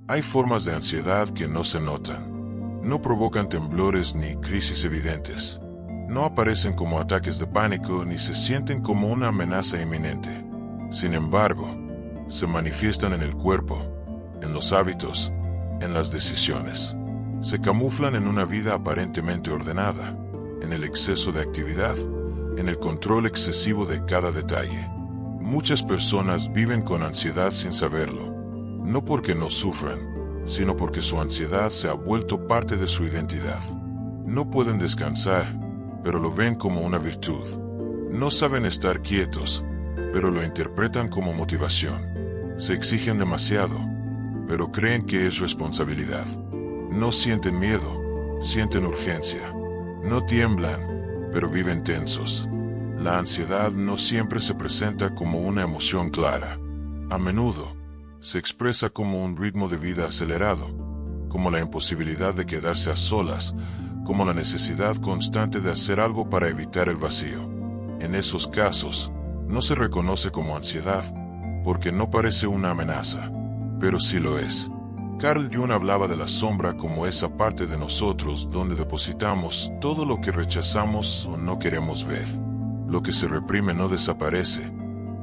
Hay formas de ansiedad que no se notan. No provocan temblores ni crisis evidentes. No aparecen como ataques de pánico ni se sienten como una amenaza inminente. Sin embargo, se manifiestan en el cuerpo, en los hábitos, en las decisiones. Se camuflan en una vida aparentemente ordenada, en el exceso de actividad, en el control excesivo de cada detalle. Muchas personas viven con ansiedad sin saberlo, no porque no sufran, sino porque su ansiedad se ha vuelto parte de su identidad. No pueden descansar, pero lo ven como una virtud. No saben estar quietos, pero lo interpretan como motivación. Se exigen demasiado, pero creen que es responsabilidad. No sienten miedo, sienten urgencia. No tiemblan, pero viven tensos. La ansiedad no siempre se presenta como una emoción clara. A menudo, se expresa como un ritmo de vida acelerado, como la imposibilidad de quedarse a solas, como la necesidad constante de hacer algo para evitar el vacío. En esos casos, no se reconoce como ansiedad, porque no parece una amenaza, pero sí lo es. Carl Jung hablaba de la sombra como esa parte de nosotros donde depositamos todo lo que rechazamos o no queremos ver. Lo que se reprime no desaparece,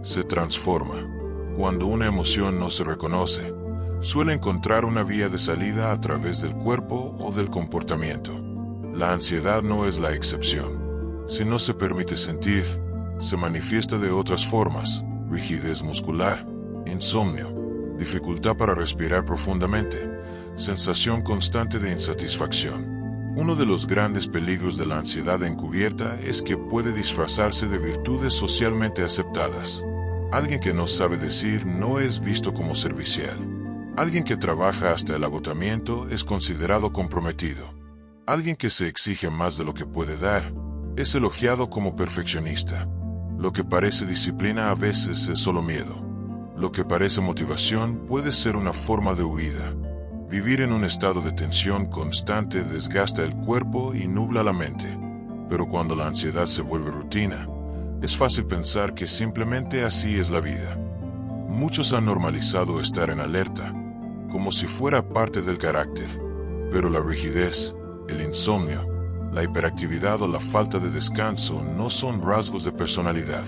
se transforma. Cuando una emoción no se reconoce, suele encontrar una vía de salida a través del cuerpo o del comportamiento. La ansiedad no es la excepción. Si no se permite sentir, se manifiesta de otras formas: rigidez muscular, insomnio, dificultad para respirar profundamente, sensación constante de insatisfacción. Uno de los grandes peligros de la ansiedad encubierta es que puede disfrazarse de virtudes socialmente aceptadas. Alguien que no sabe decir no es visto como servicial. Alguien que trabaja hasta el agotamiento es considerado comprometido. Alguien que se exige más de lo que puede dar es elogiado como perfeccionista. Lo que parece disciplina a veces es solo miedo. Lo que parece motivación puede ser una forma de huida. Vivir en un estado de tensión constante desgasta el cuerpo y nubla la mente. Pero cuando la ansiedad se vuelve rutina, es fácil pensar que simplemente así es la vida. Muchos han normalizado estar en alerta, como si fuera parte del carácter. Pero la rigidez, el insomnio, la hiperactividad o la falta de descanso no son rasgos de personalidad.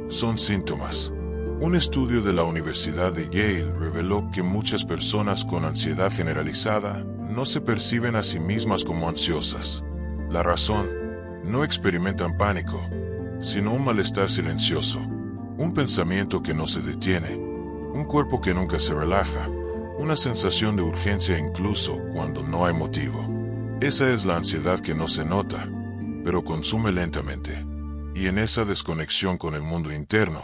Son síntomas. Un estudio de la Universidad de Yale reveló que muchas personas con ansiedad generalizada no se perciben a sí mismas como ansiosas. La razón: no experimentan pánico, sino un malestar silencioso, un pensamiento que no se detiene, un cuerpo que nunca se relaja, una sensación de urgencia incluso cuando no hay motivo. Esa es la ansiedad que no se nota, pero consume lentamente. Y en esa desconexión con el mundo interno,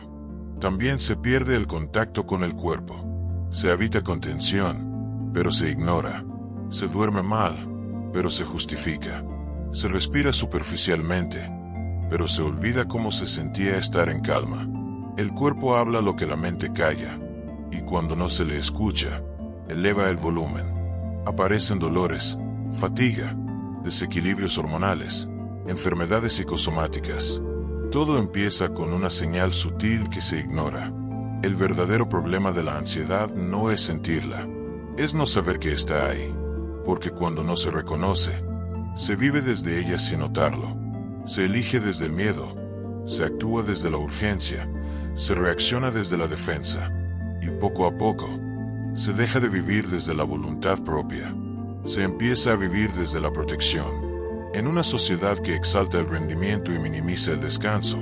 también se pierde el contacto con el cuerpo. Se habita con tensión, pero se ignora. Se duerme mal, pero se justifica. Se respira superficialmente, pero se olvida cómo se sentía estar en calma. El cuerpo habla lo que la mente calla, y cuando no se le escucha, eleva el volumen. Aparecen dolores, fatiga, desequilibrios hormonales, enfermedades psicosomáticas. Todo empieza con una señal sutil que se ignora. El verdadero problema de la ansiedad no es sentirla, es no saber que está ahí, porque cuando no se reconoce, se vive desde ella sin notarlo. Se elige desde el miedo, se actúa desde la urgencia, se reacciona desde la defensa, y poco a poco, se deja de vivir desde la voluntad propia. Se empieza a vivir desde la protección. En una sociedad que exalta el rendimiento y minimiza el descanso,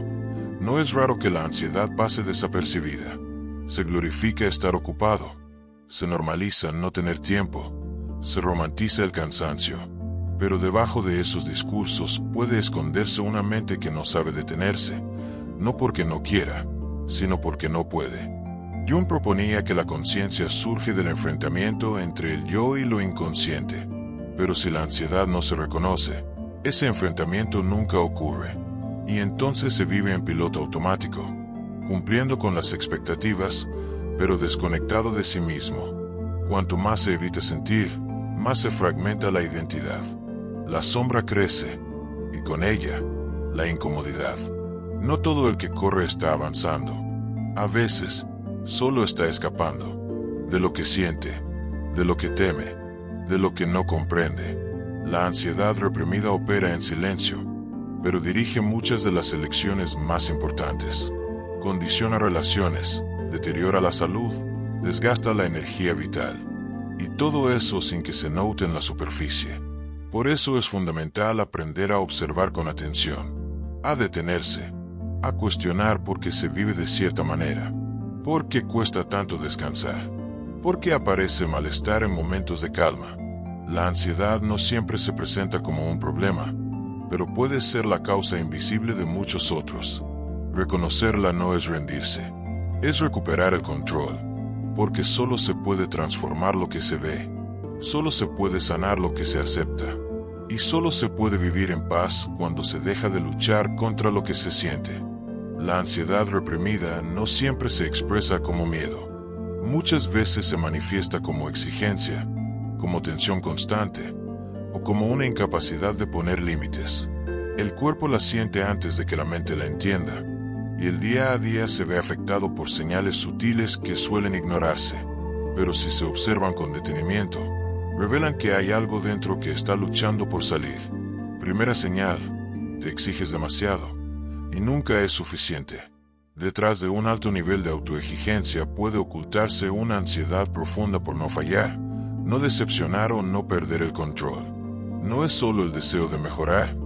no es raro que la ansiedad pase desapercibida. Se glorifica estar ocupado, se normaliza no tener tiempo, se romantiza el cansancio. Pero debajo de esos discursos puede esconderse una mente que no sabe detenerse, no porque no quiera, sino porque no puede. Jung proponía que la conciencia surge del enfrentamiento entre el yo y lo inconsciente. Pero si la ansiedad no se reconoce, ese enfrentamiento nunca ocurre. Y entonces se vive en piloto automático, cumpliendo con las expectativas, pero desconectado de sí mismo. Cuanto más se evita sentir, más se fragmenta la identidad. La sombra crece, y con ella, la incomodidad. No todo el que corre está avanzando. A veces, solo está escapando de lo que siente, de lo que teme, de lo que no comprende. La ansiedad reprimida opera en silencio, pero dirige muchas de las elecciones más importantes. Condiciona relaciones, deteriora la salud, desgasta la energía vital. Y todo eso sin que se note en la superficie. Por eso es fundamental aprender a observar con atención, a detenerse, a cuestionar por qué se vive de cierta manera, por qué cuesta tanto descansar, por qué aparece malestar en momentos de calma. La ansiedad no siempre se presenta como un problema, pero puede ser la causa invisible de muchos otros. Reconocerla no es rendirse, es recuperar el control, porque solo se puede transformar lo que se ve, solo se puede sanar lo que se acepta, y solo se puede vivir en paz cuando se deja de luchar contra lo que se siente. La ansiedad reprimida no siempre se expresa como miedo. Muchas veces se manifiesta como exigencia, como tensión constante, o como una incapacidad de poner límites. El cuerpo la siente antes de que la mente la entienda, y el día a día se ve afectado por señales sutiles que suelen ignorarse, pero si se observan con detenimiento, revelan que hay algo dentro que está luchando por salir. Primera señal: te exiges demasiado, y nunca es suficiente. Detrás de un alto nivel de autoexigencia puede ocultarse una ansiedad profunda por no fallar, no decepcionar o no perder el control. No es solo el deseo de mejorar,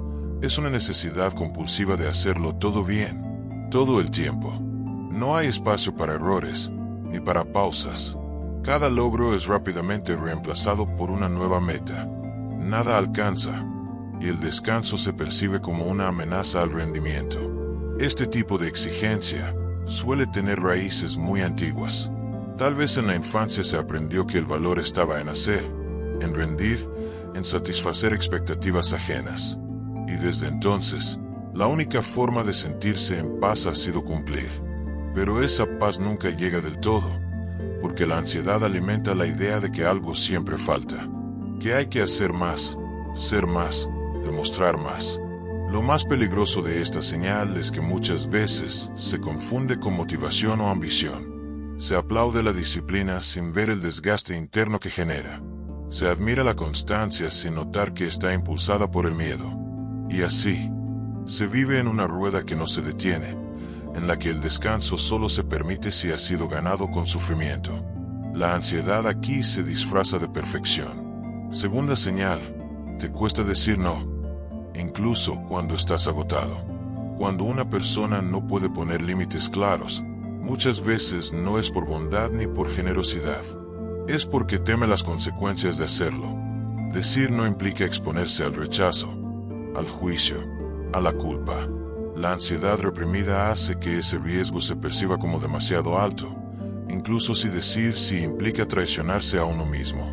es una necesidad compulsiva de hacerlo todo bien, todo el tiempo. No hay espacio para errores, ni para pausas. Cada logro es rápidamente reemplazado por una nueva meta. Nada alcanza, y el descanso se percibe como una amenaza al rendimiento. Este tipo de exigencia suele tener raíces muy antiguas. Tal vez en la infancia se aprendió que el valor estaba en hacer, en rendir, en satisfacer expectativas ajenas. Y desde entonces, la única forma de sentirse en paz ha sido cumplir. Pero esa paz nunca llega del todo, porque la ansiedad alimenta la idea de que algo siempre falta, que hay que hacer más, ser más, demostrar más. Lo más peligroso de esta señal es que muchas veces se confunde con motivación o ambición. Se aplaude la disciplina sin ver el desgaste interno que genera. Se admira la constancia sin notar que está impulsada por el miedo. Y así, se vive en una rueda que no se detiene, en la que el descanso solo se permite si ha sido ganado con sufrimiento. La ansiedad aquí se disfraza de perfección. Segunda señal: te cuesta decir no, incluso cuando estás agotado. Cuando una persona no puede poner límites claros, muchas veces no es por bondad ni por generosidad. Es porque teme las consecuencias de hacerlo. Decir no implica exponerse al rechazo, al juicio, a la culpa. La ansiedad reprimida hace que ese riesgo se perciba como demasiado alto, incluso si decir sí implica traicionarse a uno mismo.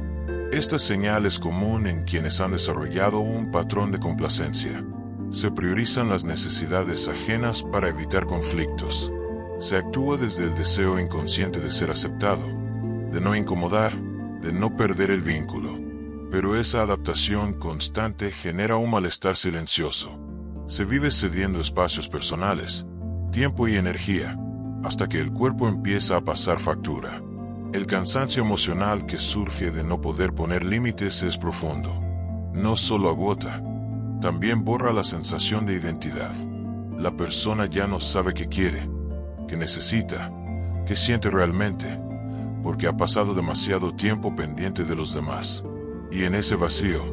Esta señal es común en quienes han desarrollado un patrón de complacencia. Se priorizan las necesidades ajenas para evitar conflictos. Se actúa desde el deseo inconsciente de ser aceptado, de no incomodar, de no perder el vínculo. Pero esa adaptación constante genera un malestar silencioso. Se vive cediendo espacios personales, tiempo y energía, hasta que el cuerpo empieza a pasar factura. El cansancio emocional que surge de no poder poner límites es profundo. No solo agota, también borra la sensación de identidad. La persona ya no sabe qué quiere, qué necesita, qué siente realmente, porque ha pasado demasiado tiempo pendiente de los demás. Y en ese vacío,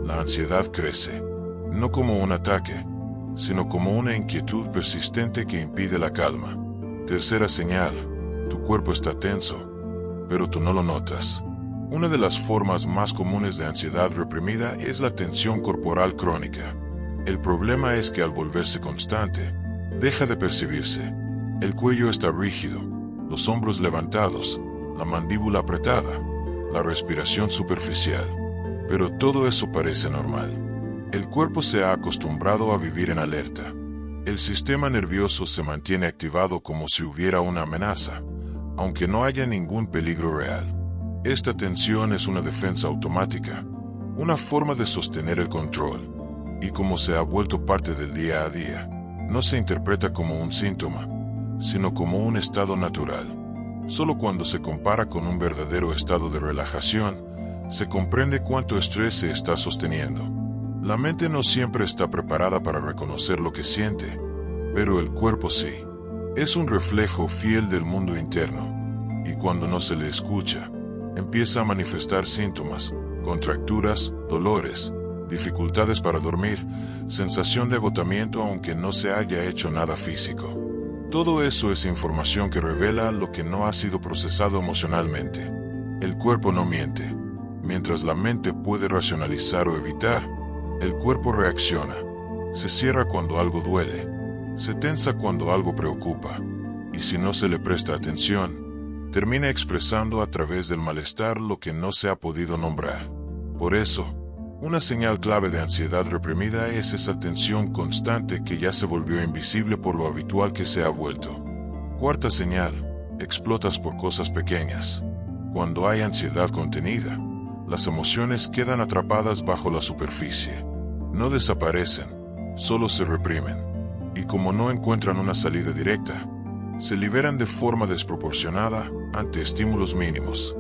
la ansiedad crece, no como un ataque, sino como una inquietud persistente que impide la calma. Tercera señal: tu cuerpo está tenso, pero tú no lo notas. Una de las formas más comunes de ansiedad reprimida es la tensión corporal crónica. El problema es que al volverse constante, deja de percibirse. El cuello está rígido, los hombros levantados, la mandíbula apretada, la respiración superficial. Pero todo eso parece normal. El cuerpo se ha acostumbrado a vivir en alerta. El sistema nervioso se mantiene activado como si hubiera una amenaza, aunque no haya ningún peligro real. Esta tensión es una defensa automática, una forma de sostener el control, y como se ha vuelto parte del día a día, no se interpreta como un síntoma, sino como un estado natural. Solo cuando se compara con un verdadero estado de relajación, Se comprende cuánto estrés se está sosteniendo. La mente no siempre está preparada para reconocer lo que siente, pero el cuerpo sí. Es un reflejo fiel del mundo interno, y cuando no se le escucha, empieza a manifestar síntomas, contracturas, dolores, dificultades para dormir, sensación de agotamiento aunque no se haya hecho nada físico. Todo eso es información que revela lo que no ha sido procesado emocionalmente. El cuerpo no miente. Mientras la mente puede racionalizar o evitar, el cuerpo reacciona. Se cierra cuando algo duele. Se tensa cuando algo preocupa. Y si no se le presta atención, termina expresando a través del malestar lo que no se ha podido nombrar. Por eso, una señal clave de ansiedad reprimida es esa tensión constante que ya se volvió invisible por lo habitual que se ha vuelto. Cuarta señal, explotas por cosas pequeñas. Cuando hay ansiedad contenida, las emociones quedan atrapadas bajo la superficie. No desaparecen, solo se reprimen. Y como no encuentran una salida directa, se liberan de forma desproporcionada ante estímulos mínimos.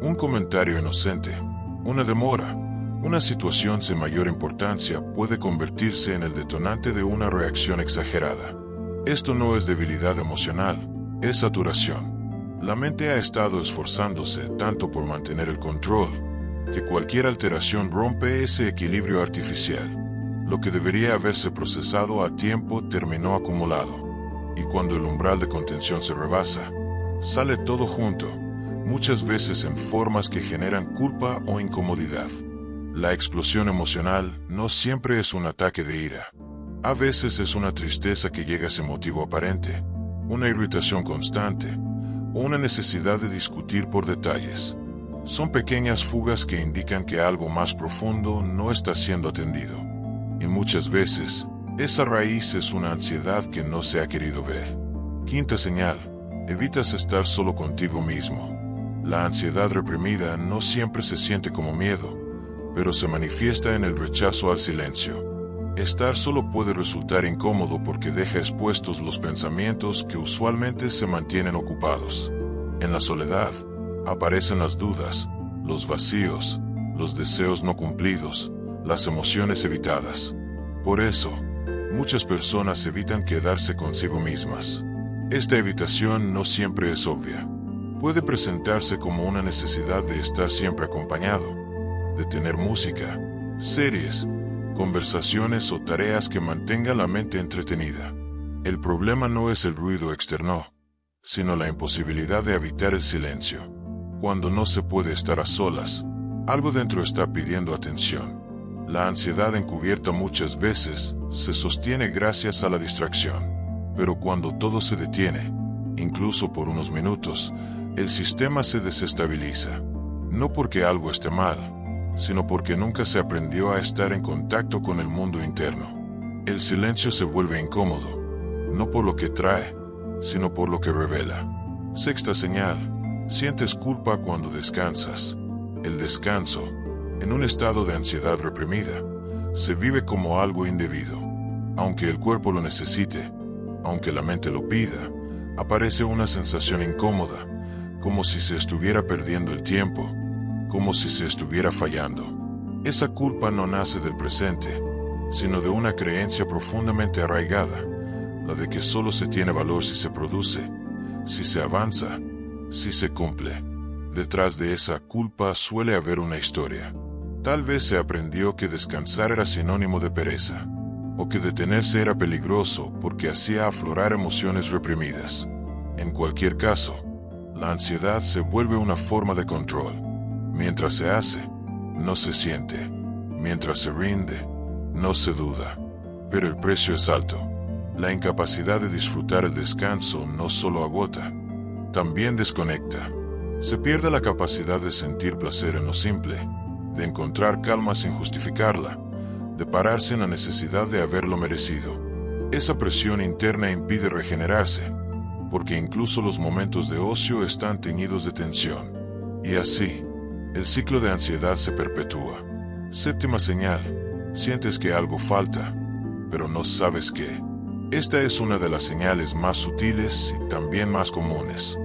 Un comentario inocente, una demora, una situación sin mayor importancia puede convertirse en el detonante de una reacción exagerada. Esto no es debilidad emocional, es saturación. La mente ha estado esforzándose tanto por mantener el control, que cualquier alteración rompe ese equilibrio artificial. Lo que debería haberse procesado a tiempo terminó acumulado. Y cuando el umbral de contención se rebasa, sale todo junto, muchas veces en formas que generan culpa o incomodidad. La explosión emocional no siempre es un ataque de ira. A veces es una tristeza que llega sin motivo aparente, una irritación constante, o una necesidad de discutir por detalles. Son pequeñas fugas que indican que algo más profundo no está siendo atendido. Y muchas veces, esa raíz es una ansiedad que no se ha querido ver. Quinta señal, evitas estar solo contigo mismo. La ansiedad reprimida no siempre se siente como miedo, pero se manifiesta en el rechazo al silencio. Estar solo puede resultar incómodo porque deja expuestos los pensamientos que usualmente se mantienen ocupados. En la soledad, aparecen las dudas, los vacíos, los deseos no cumplidos, las emociones evitadas. Por eso, muchas personas evitan quedarse consigo mismas. Esta evitación no siempre es obvia. Puede presentarse como una necesidad de estar siempre acompañado, de tener música, series, conversaciones o tareas que mantengan la mente entretenida. El problema no es el ruido externo, sino la imposibilidad de habitar el silencio. Cuando no se puede estar a solas, algo dentro está pidiendo atención. La ansiedad encubierta muchas veces se sostiene gracias a la distracción. Pero cuando todo se detiene, incluso por unos minutos, el sistema se desestabiliza. No porque algo esté mal, sino porque nunca se aprendió a estar en contacto con el mundo interno. El silencio se vuelve incómodo, no por lo que trae, sino por lo que revela. Sexta señal. Sientes culpa cuando descansas. El descanso, en un estado de ansiedad reprimida, se vive como algo indebido. Aunque el cuerpo lo necesite, aunque la mente lo pida, aparece una sensación incómoda, como si se estuviera perdiendo el tiempo, como si se estuviera fallando. Esa culpa no nace del presente, sino de una creencia profundamente arraigada, la de que solo se tiene valor si se produce, si se avanza, si se cumple. Detrás de esa culpa suele haber una historia. Tal vez se aprendió que descansar era sinónimo de pereza, o que detenerse era peligroso porque hacía aflorar emociones reprimidas. En cualquier caso, la ansiedad se vuelve una forma de control. Mientras se hace, no se siente. Mientras se rinde, no se duda. Pero el precio es alto. La incapacidad de disfrutar el descanso no solo agota, también desconecta. Se pierde la capacidad de sentir placer en lo simple, de encontrar calma sin justificarla, de pararse en la necesidad de haberlo merecido. Esa presión interna impide regenerarse, porque incluso los momentos de ocio están teñidos de tensión. Y así, el ciclo de ansiedad se perpetúa. Séptima señal. Sientes que algo falta, pero no sabes qué. Esta es una de las señales más sutiles y también más comunes.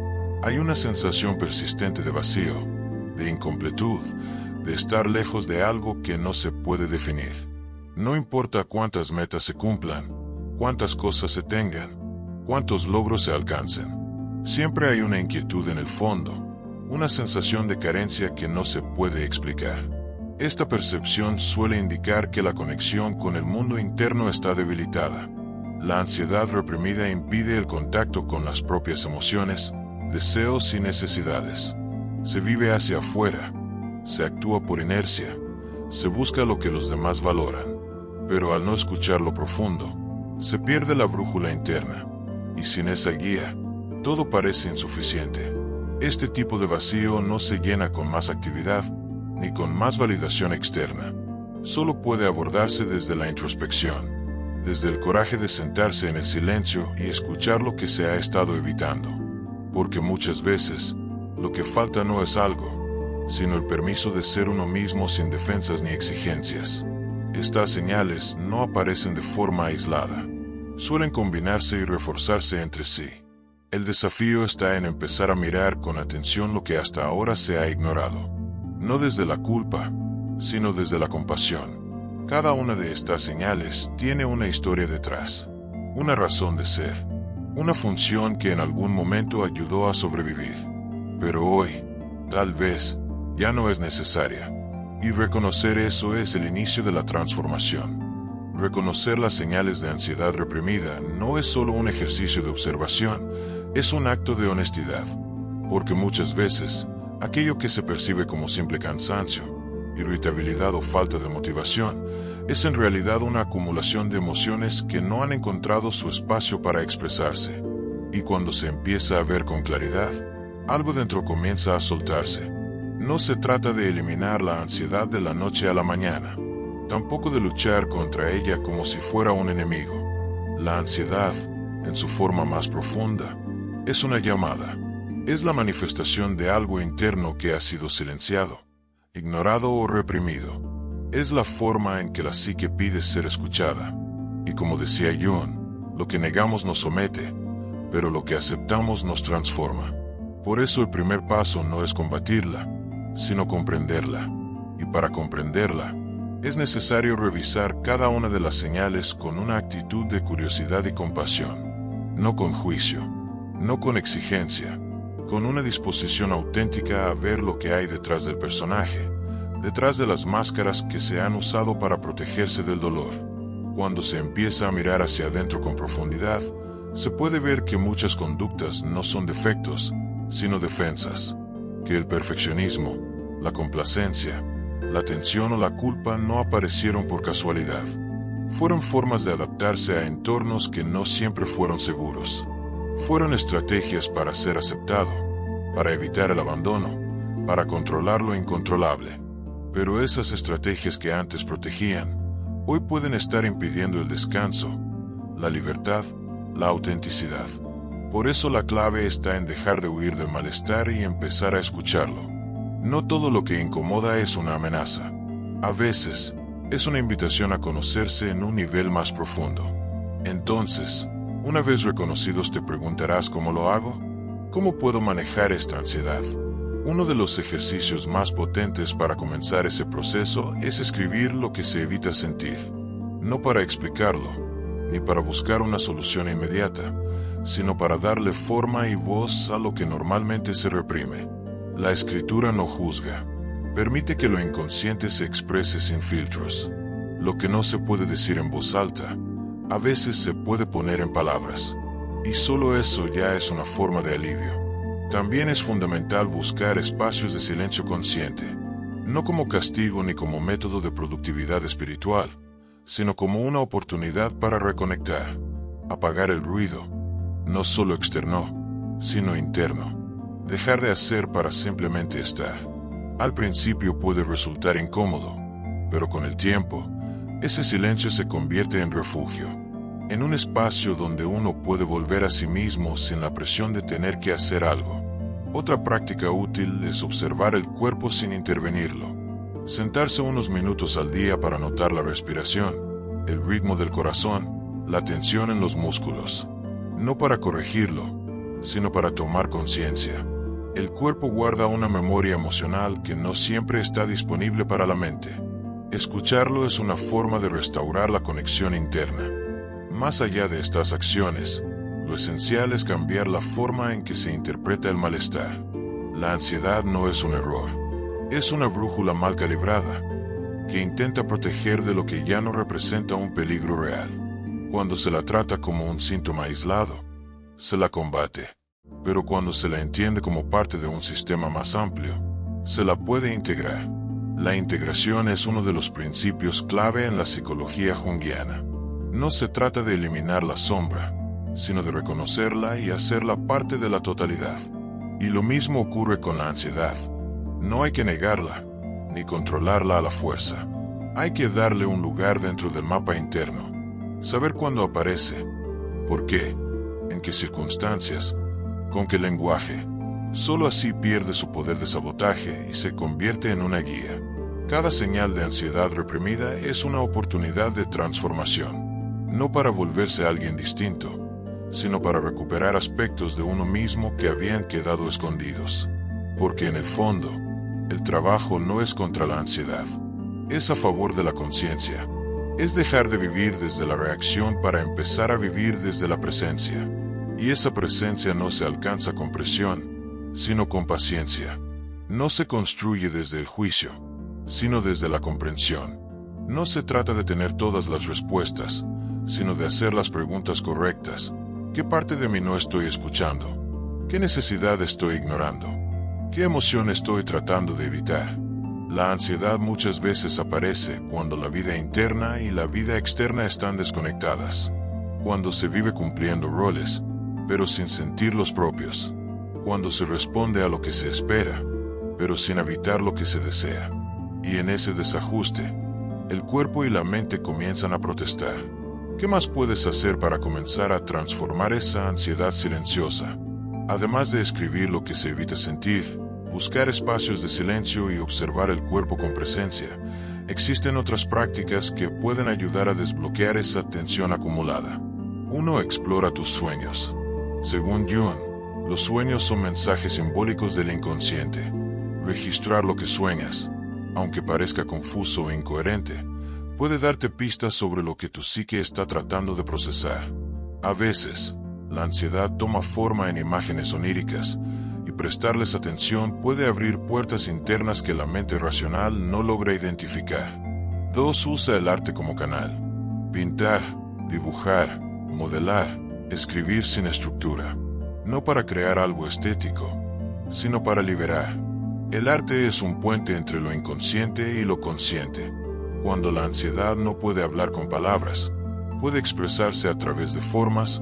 Hay una sensación persistente de vacío, de incompletud, de estar lejos de algo que no se puede definir. No importa cuántas metas se cumplan, cuántas cosas se tengan, cuántos logros se alcancen. Siempre hay una inquietud en el fondo, una sensación de carencia que no se puede explicar. Esta percepción suele indicar que la conexión con el mundo interno está debilitada. La ansiedad reprimida impide el contacto con las propias emociones, deseos y necesidades. Se vive hacia afuera, se actúa por inercia, se busca lo que los demás valoran, pero al no escuchar lo profundo, se pierde la brújula interna, y sin esa guía, todo parece insuficiente. Este tipo de vacío no se llena con más actividad, ni con más validación externa. Solo puede abordarse desde la introspección, desde el coraje de sentarse en el silencio y escuchar lo que se ha estado evitando. Porque muchas veces, lo que falta no es algo, sino el permiso de ser uno mismo sin defensas ni exigencias. Estas señales no aparecen de forma aislada. Suelen combinarse y reforzarse entre sí. El desafío está en empezar a mirar con atención lo que hasta ahora se ha ignorado. No desde la culpa, sino desde la compasión. Cada una de estas señales tiene una historia detrás, una razón de ser, una función que en algún momento ayudó a sobrevivir. Pero hoy, tal vez, ya no es necesaria. Y reconocer eso es el inicio de la transformación. Reconocer las señales de ansiedad reprimida no es solo un ejercicio de observación, es un acto de honestidad. Porque muchas veces, aquello que se percibe como simple cansancio, irritabilidad o falta de motivación, es en realidad una acumulación de emociones que no han encontrado su espacio para expresarse. Y cuando se empieza a ver con claridad, algo dentro comienza a soltarse. No se trata de eliminar la ansiedad de la noche a la mañana, tampoco de luchar contra ella como si fuera un enemigo. La ansiedad, en su forma más profunda, es una llamada. Es la manifestación de algo interno que ha sido silenciado, ignorado o reprimido. Es la forma en que la psique pide ser escuchada. Y como decía Jung, lo que negamos nos somete, pero lo que aceptamos nos transforma. Por eso el primer paso no es combatirla, sino comprenderla. Y para comprenderla, es necesario revisar cada una de las señales con una actitud de curiosidad y compasión. No con juicio, no con exigencia, con una disposición auténtica a ver lo que hay detrás del personaje, detrás de las máscaras que se han usado para protegerse del dolor. Cuando se empieza a mirar hacia adentro con profundidad, se puede ver que muchas conductas no son defectos, sino defensas, que el perfeccionismo, la complacencia, la tensión o la culpa no aparecieron por casualidad. Fueron formas de adaptarse a entornos que no siempre fueron seguros. Fueron estrategias para ser aceptado, para evitar el abandono, para controlar lo incontrolable. Pero esas estrategias que antes protegían, hoy pueden estar impidiendo el descanso, la libertad, la autenticidad. Por eso la clave está en dejar de huir del malestar y empezar a escucharlo. No todo lo que incomoda es una amenaza. A veces, es una invitación a conocerse en un nivel más profundo. Entonces, una vez reconocidos te preguntarás ¿cómo lo hago? ¿Cómo puedo manejar esta ansiedad? Uno de los ejercicios más potentes para comenzar ese proceso es escribir lo que se evita sentir. No para explicarlo, ni para buscar una solución inmediata, sino para darle forma y voz a lo que normalmente se reprime. La escritura no juzga. Permite que lo inconsciente se exprese sin filtros. Lo que no se puede decir en voz alta, a veces se puede poner en palabras. Y solo eso ya es una forma de alivio. También es fundamental buscar espacios de silencio consciente. No como castigo ni como método de productividad espiritual, sino como una oportunidad para reconectar. Apagar el ruido, no solo externo, sino interno. Dejar de hacer para simplemente estar. Al principio puede resultar incómodo, pero con el tiempo, ese silencio se convierte en refugio, en un espacio donde uno puede volver a sí mismo sin la presión de tener que hacer algo. Otra práctica útil es observar el cuerpo sin intervenirlo. Sentarse unos minutos al día para notar la respiración, el ritmo del corazón, la tensión en los músculos. No para corregirlo, sino para tomar conciencia. El cuerpo guarda una memoria emocional que no siempre está disponible para la mente. Escucharlo es una forma de restaurar la conexión interna. Más allá de estas acciones, lo esencial es cambiar la forma en que se interpreta el malestar. La ansiedad no es un error. Es una brújula mal calibrada, que intenta proteger de lo que ya no representa un peligro real. Cuando se la trata como un síntoma aislado, se la combate. Pero cuando se la entiende como parte de un sistema más amplio, se la puede integrar. La integración es uno de los principios clave en la psicología junguiana. No se trata de eliminar la sombra, sino de reconocerla y hacerla parte de la totalidad. Y lo mismo ocurre con la ansiedad. No hay que negarla, ni controlarla a la fuerza. Hay que darle un lugar dentro del mapa interno. Saber cuándo aparece, por qué, en qué circunstancias, con qué lenguaje. Solo así pierde su poder de sabotaje y se convierte en una guía. Cada señal de ansiedad reprimida es una oportunidad de transformación. No para volverse alguien distinto, sino para recuperar aspectos de uno mismo que habían quedado escondidos. Porque en el fondo, el trabajo no es contra la ansiedad, es a favor de la conciencia. Es dejar de vivir desde la reacción para empezar a vivir desde la presencia. Y esa presencia no se alcanza con presión, sino con paciencia. No se construye desde el juicio, sino desde la comprensión. No se trata de tener todas las respuestas, sino de hacer las preguntas correctas. ¿Qué parte de mí no estoy escuchando? ¿Qué necesidad estoy ignorando? ¿Qué emoción estoy tratando de evitar? La ansiedad muchas veces aparece cuando la vida interna y la vida externa están desconectadas. Cuando se vive cumpliendo roles, pero sin sentir los propios. Cuando se responde a lo que se espera, pero sin habitar lo que se desea. Y en ese desajuste, el cuerpo y la mente comienzan a protestar. ¿Qué más puedes hacer para comenzar a transformar esa ansiedad silenciosa? Además de escribir lo que se evita sentir, buscar espacios de silencio y observar el cuerpo con presencia, existen otras prácticas que pueden ayudar a desbloquear esa tensión acumulada. 1. Explora tus sueños. Según Jung, los sueños son mensajes simbólicos del inconsciente. Registrar lo que sueñas, aunque parezca confuso o incoherente, puede darte pistas sobre lo que tu psique está tratando de procesar. A veces, la ansiedad toma forma en imágenes oníricas, y prestarles atención puede abrir puertas internas que la mente racional no logra identificar. 2. Usa el arte como canal. Pintar, dibujar, modelar, escribir sin estructura. No para crear algo estético, sino para liberar. El arte es un puente entre lo inconsciente y lo consciente. Cuando la ansiedad no puede hablar con palabras, puede expresarse a través de formas,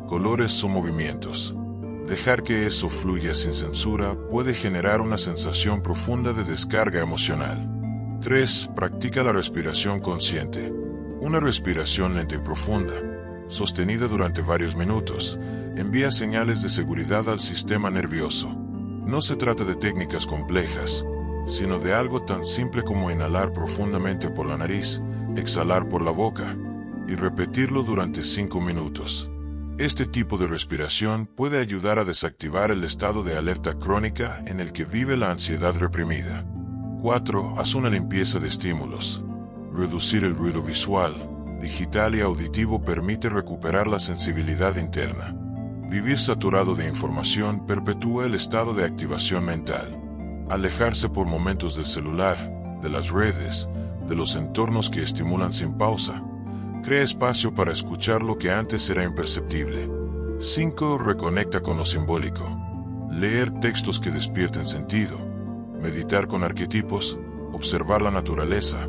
colores o movimientos. Dejar que eso fluya sin censura puede generar una sensación profunda de descarga emocional. 3. Practica la respiración consciente. Una respiración lenta y profunda, sostenida durante varios minutos, envía señales de seguridad al sistema nervioso. No se trata de técnicas complejas, sino de algo tan simple como inhalar profundamente por la nariz, exhalar por la boca, y repetirlo durante 5 minutos. Este tipo de respiración puede ayudar a desactivar el estado de alerta crónica en el que vive la ansiedad reprimida. 4. Haz una limpieza de estímulos. Reducir el ruido visual, digital y auditivo permite recuperar la sensibilidad interna. Vivir saturado de información perpetúa el estado de activación mental. Alejarse por momentos del celular, de las redes, de los entornos que estimulan sin pausa, crea espacio para escuchar lo que antes era imperceptible. 5. Reconecta con lo simbólico. Leer textos que despierten sentido, meditar con arquetipos, observar la naturaleza,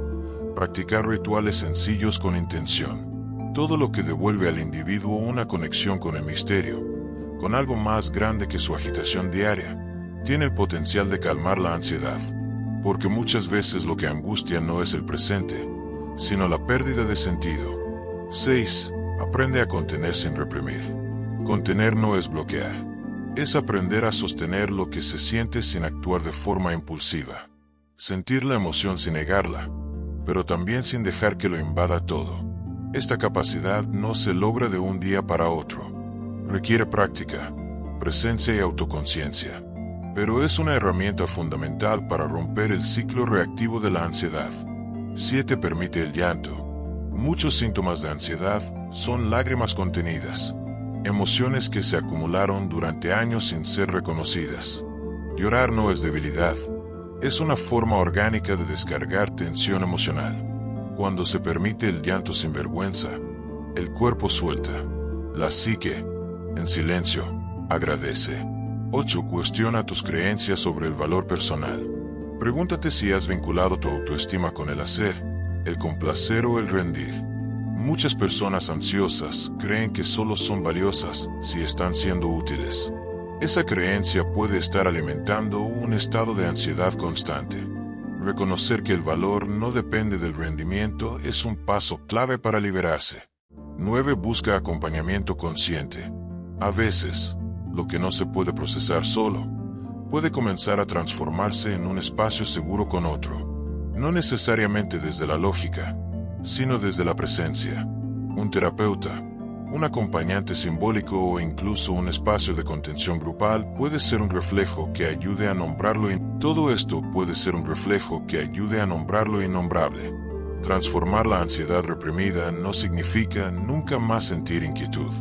practicar rituales sencillos con intención. Todo lo que devuelve al individuo una conexión con el misterio, con algo más grande que su agitación diaria, tiene el potencial de calmar la ansiedad. Porque muchas veces lo que angustia no es el presente, sino la pérdida de sentido. 6. Aprende a contener sin reprimir. Contener no es bloquear. Es aprender a sostener lo que se siente sin actuar de forma impulsiva. Sentir la emoción sin negarla, pero también sin dejar que lo invada todo. Esta capacidad no se logra de un día para otro. Requiere práctica, presencia y autoconciencia. pero es una herramienta fundamental para romper el ciclo reactivo de la ansiedad. 7. Permite el llanto. Muchos síntomas de ansiedad son lágrimas contenidas, emociones que se acumularon durante años sin ser reconocidas. Llorar no es debilidad, es una forma orgánica de descargar tensión emocional. Cuando se permite el llanto sin vergüenza, el cuerpo suelta. La psique, en silencio, agradece. 8. Cuestiona tus creencias sobre el valor personal. Pregúntate si has vinculado tu autoestima con el hacer, el complacer o el rendir. Muchas personas ansiosas creen que solo son valiosas si están siendo útiles. Esa creencia puede estar alimentando un estado de ansiedad constante. Reconocer que el valor no depende del rendimiento es un paso clave para liberarse. 9. Busca acompañamiento consciente. A veces, lo que no se puede procesar solo, puede comenzar a transformarse en un espacio seguro con otro. No necesariamente desde la lógica, sino desde la presencia. Un terapeuta, un acompañante simbólico o incluso un espacio de contención grupal puede ser un reflejo que ayude a nombrarlo. Todo esto puede ser un reflejo que ayude a nombrar lo innombrable. Transformar la ansiedad reprimida no significa nunca más sentir inquietud.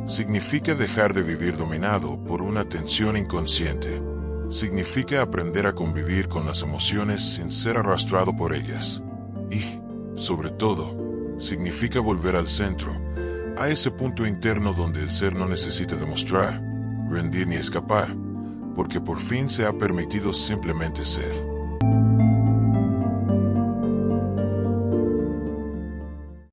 Significa dejar de vivir dominado por una tensión inconsciente. Significa aprender a convivir con las emociones sin ser arrastrado por ellas. Y, sobre todo, significa volver al centro, a ese punto interno donde el ser no necesita demostrar, rendir ni escapar, porque por fin se ha permitido simplemente ser.